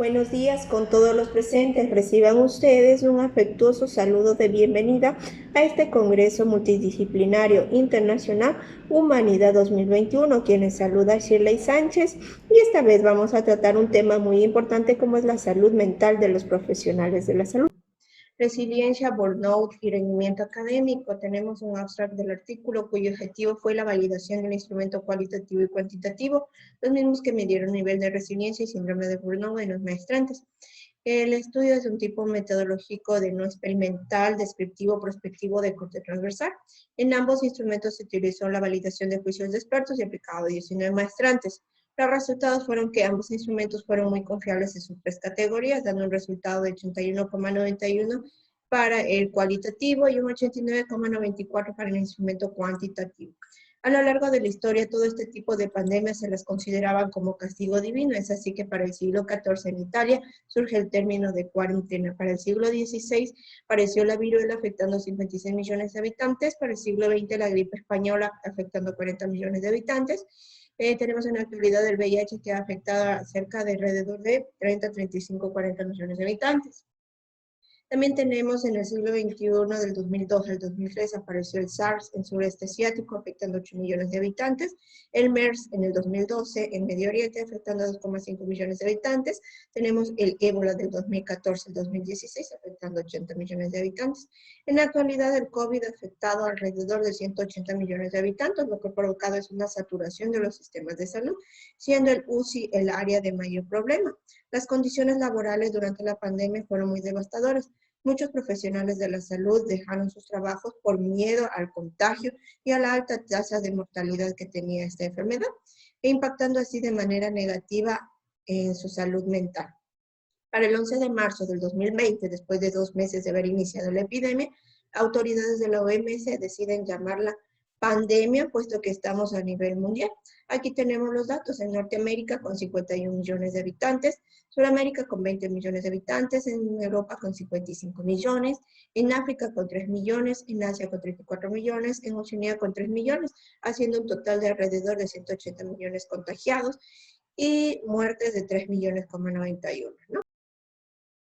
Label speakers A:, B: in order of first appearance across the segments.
A: Buenos días con todos los presentes. Reciban ustedes un afectuoso saludo de bienvenida a este Congreso Multidisciplinario Internacional Humanidad 2021. Quienes saluda Shirley Sánchez, y esta vez vamos a tratar un tema muy importante como es la salud mental de los profesionales de la salud. Resiliencia, burnout y rendimiento académico. Tenemos un abstract del artículo cuyo objetivo fue la validación del instrumento cualitativo y cuantitativo, los mismos que midieron nivel de resiliencia y síndrome de burnout en los maestrantes. El estudio es de un tipo metodológico de no experimental, descriptivo, prospectivo de corte transversal. En ambos instrumentos se utilizó la validación de juicios de expertos y aplicado a 19 maestrantes. Los resultados fueron que ambos instrumentos fueron muy confiables en sus tres categorías, dando un resultado de 81,91 para el cualitativo y un 89,94 para el instrumento cuantitativo. A lo largo de la historia, todo este tipo de pandemias se las consideraban como castigo divino. Es así que para el siglo XIV en Italia surge el término de cuarentena. Para el siglo XVI apareció la viruela afectando 56 millones de habitantes. Para el siglo XX la gripe española afectando 40 millones de habitantes. Tenemos en la actualidad el VIH que ha afectado a cerca de alrededor de 30, 35, 40 millones de habitantes. También tenemos en el siglo XXI, del 2002 al 2003, apareció el SARS en sureste asiático, afectando 8 millones de habitantes. El MERS en el 2012 en Medio Oriente, afectando a 2,5 millones de habitantes. Tenemos el ébola del 2014 al 2016, afectando 80 millones de habitantes. En la actualidad, el COVID ha afectado alrededor de 180 millones de habitantes, lo que ha provocado es una saturación de los sistemas de salud, siendo el UCI el área de mayor problema. Las condiciones laborales durante la pandemia fueron muy devastadoras. Muchos profesionales de la salud dejaron sus trabajos por miedo al contagio y a la alta tasa de mortalidad que tenía esta enfermedad, e impactando así de manera negativa en su salud mental. Para el 11 de marzo del 2020, después de 2 meses de haber iniciado la epidemia, autoridades de la OMS deciden llamarla pandemia, puesto que estamos a nivel mundial. Aquí tenemos los datos: en Norteamérica con 51 millones de habitantes, Sudamérica con 20 millones de habitantes, en Europa con 55 millones, en África con 3 millones, en Asia con 34 millones, en Oceanía con 3 millones, haciendo un total de alrededor de 180 millones contagiados y muertes de 3 millones,91, ¿no?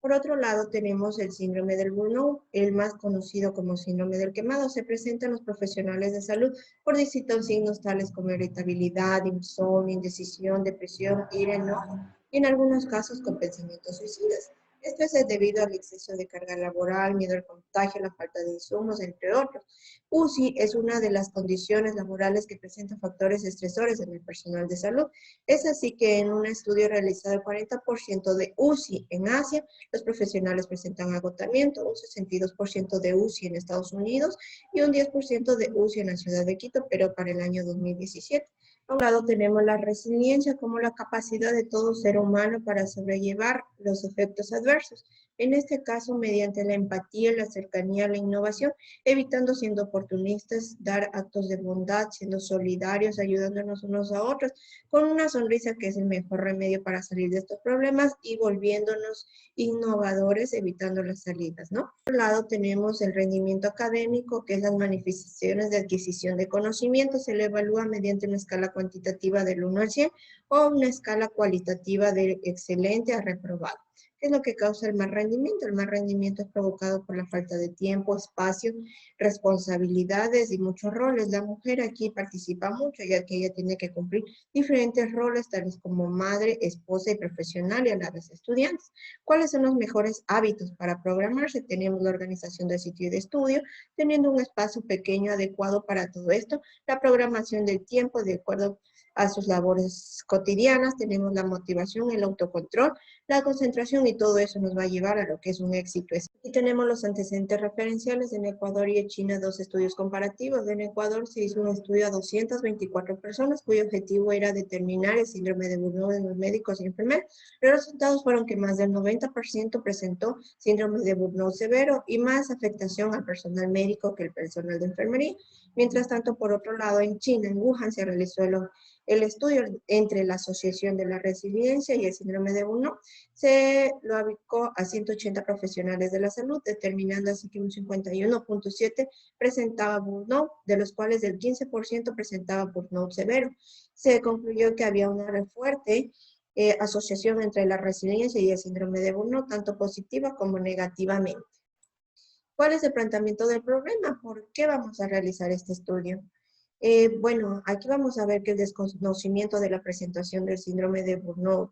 A: Por otro lado, tenemos el síndrome del burnout, el más conocido como síndrome del quemado. Se presenta en los profesionales de salud por distintos signos tales como irritabilidad, insomnio, indecisión, depresión, ira, enojo, y en algunos casos con pensamientos suicidas. Esto es debido al exceso de carga laboral, miedo al contagio, la falta de insumos, entre otros. UCI es una de las condiciones laborales que presenta factores estresores en el personal de salud. Es así que en un estudio realizado, el 40% de UCI en Asia, los profesionales presentan agotamiento, un 62% de UCI en Estados Unidos y un 10% de UCI en la ciudad de Quito, pero para el año 2017. A un lado tenemos la resiliencia como la capacidad de todo ser humano para sobrellevar los efectos adversos. En este caso, mediante la empatía, la cercanía, la innovación, evitando siendo oportunistas, dar actos de bondad, siendo solidarios, ayudándonos unos a otros, con una sonrisa que es el mejor remedio para salir de estos problemas y volviéndonos innovadores, evitando las salidas, ¿no? Por un lado tenemos el rendimiento académico, que es las manifestaciones de adquisición de conocimiento. Se le evalúa mediante una escala cuantitativa del 1 al 100 o una escala cualitativa de excelente a reprobado. ¿Qué es lo que causa el mal rendimiento? El mal rendimiento es provocado por la falta de tiempo, espacio, responsabilidades y muchos roles. La mujer aquí participa mucho, ya que ella tiene que cumplir diferentes roles, tales como madre, esposa y profesional, y a la vez estudiantes. ¿Cuáles son los mejores hábitos para programarse? Tenemos la organización del sitio de estudio, teniendo un espacio pequeño adecuado para todo esto, la programación del tiempo de acuerdo a sus labores cotidianas, tenemos la motivación, el autocontrol, la concentración, y todo eso nos va a llevar a lo que es un éxito. Aquí tenemos los antecedentes referenciales. En Ecuador y en China, 2 estudios comparativos. En Ecuador se hizo un estudio a 224 personas cuyo objetivo era determinar el síndrome de burnout en los médicos y enfermeros. Los resultados fueron que más del 90% presentó síndrome de burnout severo y más afectación al personal médico que el personal de enfermería. Mientras tanto, por otro lado, en China, en Wuhan, se realizó el estudio entre la Asociación de la Resiliencia y el síndrome de burnout. Se lo aplicó a 180 profesionales de la salud, determinando así que un 51,7% presentaba burnout, de los cuales el 15% presentaba burnout severo. Se concluyó que había una red fuerte asociación entre la resiliencia y el síndrome de Burnout, tanto positiva como negativamente. ¿Cuál es el planteamiento del problema? ¿Por qué vamos a realizar este estudio? Bueno, aquí vamos a ver que el desconocimiento de la presentación del síndrome de Burnout,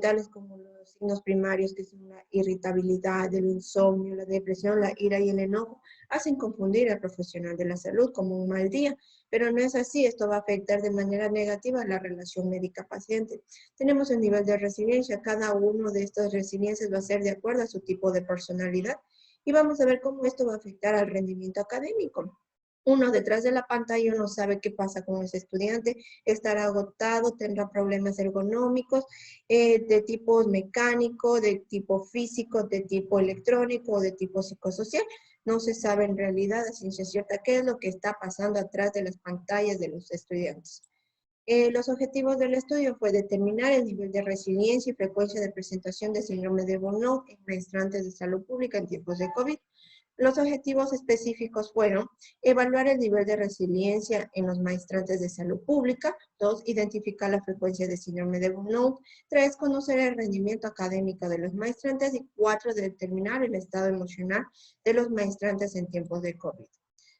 A: tales como los signos primarios, que son la irritabilidad, el insomnio, la depresión, la ira y el enojo, hacen confundir al profesional de la salud como un mal día, pero no es así. Esto va a afectar de manera negativa la relación médica-paciente. Tenemos el nivel de resiliencia. Cada uno de estas resiliencias va a ser de acuerdo a su tipo de personalidad y vamos a ver cómo esto va a afectar al rendimiento académico. Uno detrás de la pantalla no sabe qué pasa con ese estudiante, estará agotado, tendrá problemas ergonómicos de tipo mecánico, de tipo físico, de tipo electrónico, de tipo psicosocial. No se sabe en realidad a ciencia cierta qué es lo que está pasando atrás de las pantallas de los estudiantes. Los objetivos del estudio fue determinar el nivel de resiliencia y frecuencia de presentación de síndrome de Burnout en maestrantes de salud pública en tiempos de COVID. Los objetivos específicos fueron evaluar el nivel de resiliencia en los maestrantes de salud pública. 2, identificar la frecuencia de síndrome de Burnout. 3, conocer el rendimiento académico de los maestrantes. Y 4, determinar el estado emocional de los maestrantes en tiempos de COVID.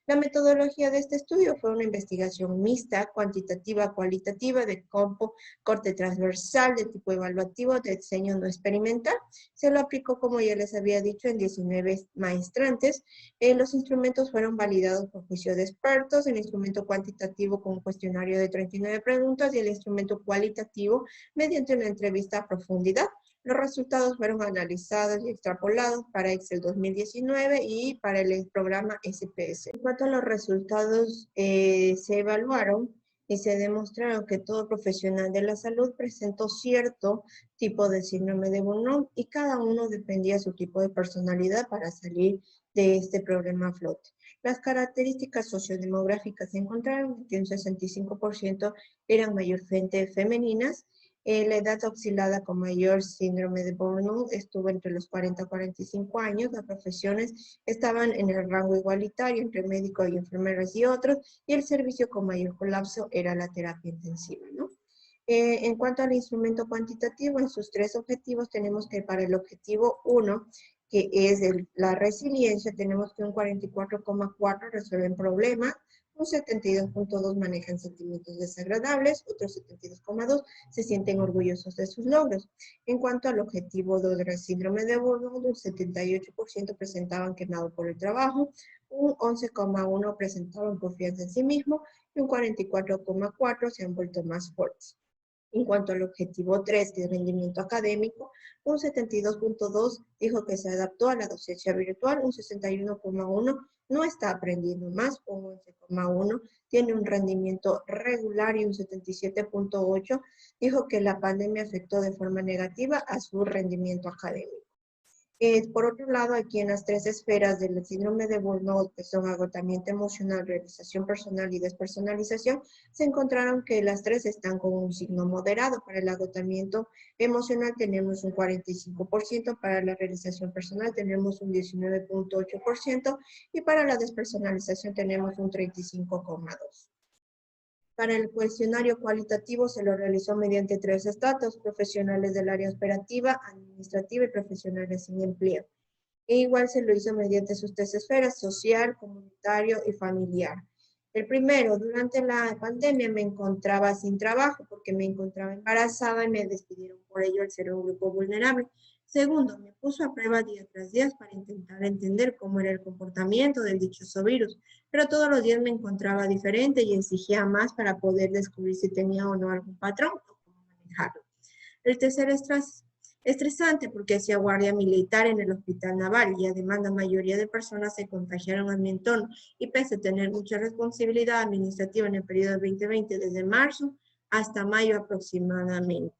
A: La metodología de este estudio fue una investigación mixta, cuantitativa, cualitativa, de campo, corte transversal, de tipo evaluativo, de diseño no experimental. Se lo aplicó, como ya les había dicho, en 19 maestrantes. Los instrumentos fueron validados por juicio de expertos, el instrumento cuantitativo con un cuestionario de 39 preguntas y el instrumento cualitativo mediante una entrevista a profundidad. Los resultados fueron analizados y extrapolados para Excel 2019 y para el programa SPS. En cuanto a los resultados, se evaluaron y se demostraron que todo profesional de la salud presentó cierto tipo de síndrome de Burnout y cada uno dependía de su tipo de personalidad para salir de este problema a flote. Las características sociodemográficas se encontraron que un 65% eran mayormente femeninas. La edad oscilada con mayor síndrome de Burnout estuvo entre los 40 y 45 años. Las profesiones estaban en el rango igualitario entre médicos y enfermeros y otros, y el servicio con mayor colapso era la terapia intensiva, ¿no? En cuanto al instrumento cuantitativo, en sus 3 objetivos tenemos que para el objetivo 1, que es la resiliencia, tenemos que un 44,4 resuelven problemas, un 72,2 manejan sentimientos desagradables, otros 72,2 se sienten orgullosos de sus logros. En cuanto al objetivo 2 del síndrome de Burnout, un 78% presentaban quemado por el trabajo, un 11,1 presentaban confianza en sí mismo y un 44,4 se han vuelto más fuertes. En cuanto al objetivo 3, que es rendimiento académico, un 72,2 dijo que se adaptó a la docencia virtual, un 61,1 no está aprendiendo más, un 11,1 tiene un rendimiento regular y un 77,8 dijo que la pandemia afectó de forma negativa a su rendimiento académico. Por otro lado, aquí en las 3 esferas del síndrome de Burnout, que son agotamiento emocional, realización personal y despersonalización, se encontraron que las 3 están con un signo moderado. Para el agotamiento emocional tenemos un 45%, para la realización personal tenemos un 19,8% y para la despersonalización tenemos un 35,2%. Para el cuestionario cualitativo se lo realizó mediante 3 estratos: profesionales del área operativa, administrativa y profesionales sin empleo. E igual se lo hizo mediante sus 3 esferas: social, comunitario y familiar. El primero, durante la pandemia me encontraba sin trabajo porque me encontraba embarazada y me despidieron por ello al ser un grupo vulnerable. Segundo, me puso a prueba día tras día para intentar entender cómo era el comportamiento del dichoso virus, pero todos los días me encontraba diferente y exigía más para poder descubrir si tenía o no algún patrón o cómo manejarlo. El tercer estresante porque hacía guardia militar en el hospital naval y además la mayoría de personas se contagiaron en mi entorno y pese a tener mucha responsabilidad administrativa en el periodo 2020 desde marzo hasta mayo aproximadamente.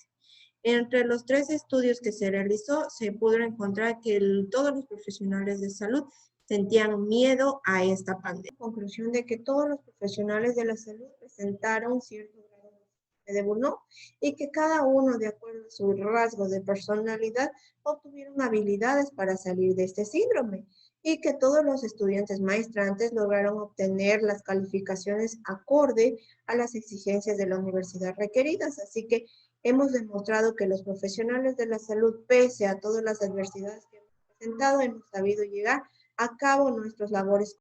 A: Entre los 3 estudios que se realizó, se pudo encontrar que todos los profesionales de salud sentían miedo a esta pandemia. Conclusión de que todos los profesionales de la salud presentaron cierto grado de burnout y que cada uno, de acuerdo a sus rasgos de personalidad, obtuvieron habilidades para salir de este síndrome y que todos los estudiantes maestrantes lograron obtener las calificaciones acorde a las exigencias de la universidad requeridas. Así que Hemos demostrado que los profesionales de la salud, pese a todas las adversidades que hemos presentado, hemos sabido llegar a cabo nuestras labores